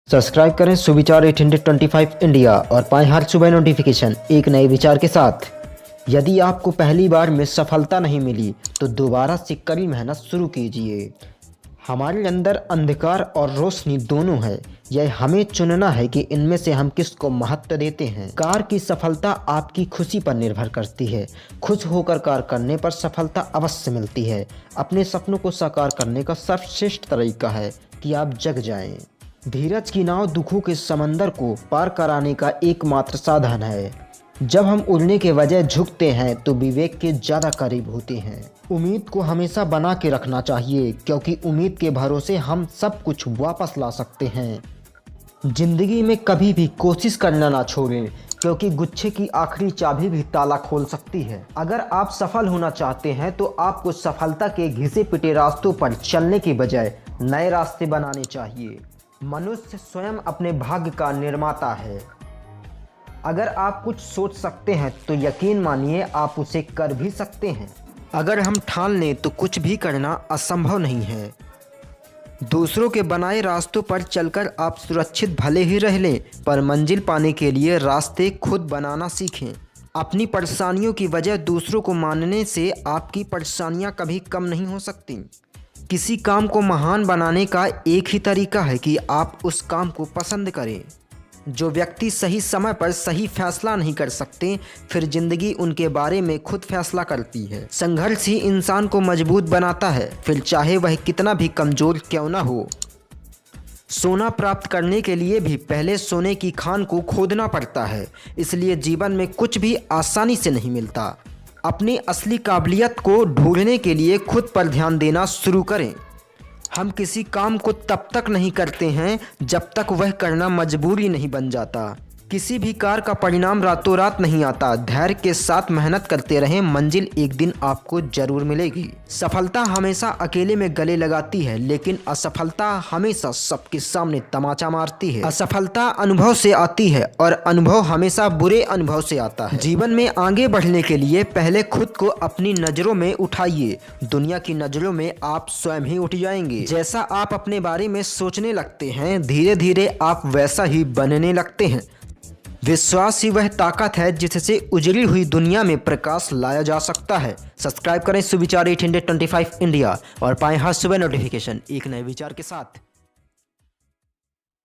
Subscribe करें सुविचार 825 India और पाएं हर सुबह नोटिफिकेशन एक नए विचार के साथ। यदि आपको पहली बार में सफलता नहीं मिली तो दोबारा से कड़ी मेहनत शुरू कीजिए। हमारे अंदर अंधकार और रोशनी दोनों है, यह हमें चुनना है कि इनमें से हम किसको महत्व देते हैं। कार की सफलता आपकी खुशी पर निर्भर करती है। खुश होकर कार्य करने पर सफलता अवश्य मिलती है। अपने सपनों को साकार करने का सर्वश्रेष्ठ तरीका है कि आप जग जाएं। धीरज की नाव दुखों के समंदर को पार कराने का एकमात्र साधन है। जब हम उड़ने के बजाय झुकते हैं तो विवेक के ज़्यादा करीब होते हैं। उम्मीद को हमेशा बना के रखना चाहिए, क्योंकि उम्मीद के भरोसे हम सब कुछ वापस ला सकते हैं। जिंदगी में कभी भी कोशिश करना ना छोड़ें, क्योंकि गुच्छे की आखिरी चाबी भी ताला खोल सकती है। अगर आप सफल होना चाहते हैं तो आपको सफलता के घिसे पिटे रास्तों पर चलने के बजाय नए रास्ते बनाने चाहिए। मनुष्य स्वयं अपने भाग्य का निर्माता है। अगर आप कुछ सोच सकते हैं तो यकीन मानिए आप उसे कर भी सकते हैं। अगर हम ठान लें तो कुछ भी करना असंभव नहीं है। दूसरों के बनाए रास्तों पर चलकर आप सुरक्षित भले ही रह लें, पर मंजिल पाने के लिए रास्ते खुद बनाना सीखें। अपनी परेशानियों की वजह दूसरों को मानने से आपकी परेशानियां कभी कम नहीं हो सकती। किसी काम को महान बनाने का एक ही तरीका है कि आप उस काम को पसंद करें। जो व्यक्ति सही समय पर सही फैसला नहीं कर सकते, फिर जिंदगी उनके बारे में खुद फैसला करती है। संघर्ष ही इंसान को मजबूत बनाता है, फिर चाहे वह कितना भी कमजोर क्यों ना हो। सोना प्राप्त करने के लिए भी पहले सोने की खान को खोदना पड़ता है, इसलिए जीवन में कुछ भी आसानी से नहीं मिलता। अपनी असली काबिलियत को ढूंढने के लिए खुद पर ध्यान देना शुरू करें। हम किसी काम को तब तक नहीं करते हैं जब तक वह करना मजबूरी नहीं बन जाता। किसी भी कार्य का परिणाम रातों रात नहीं आता। धैर्य के साथ मेहनत करते रहें, मंजिल एक दिन आपको जरूर मिलेगी। सफलता हमेशा अकेले में गले लगाती है, लेकिन असफलता हमेशा सबके सामने तमाचा मारती है। असफलता अनुभव से आती है और अनुभव हमेशा बुरे अनुभव से आता है। जीवन में आगे बढ़ने के लिए पहले खुद को अपनी नजरों में उठाइए। दुनिया की नजरों में आप स्वयं ही उठ जाएंगे। जैसा आप अपने बारे में सोचने लगते हैं, धीरे धीरे आप वैसा ही बनने लगते हैं। विश्वास ही वह ताकत है जिससे उजड़ी हुई दुनिया में प्रकाश लाया जा सकता है। सब्सक्राइब करें सुविचार 825 इंडिया और पाएं हर सुबह नोटिफिकेशन एक नए विचार के साथ।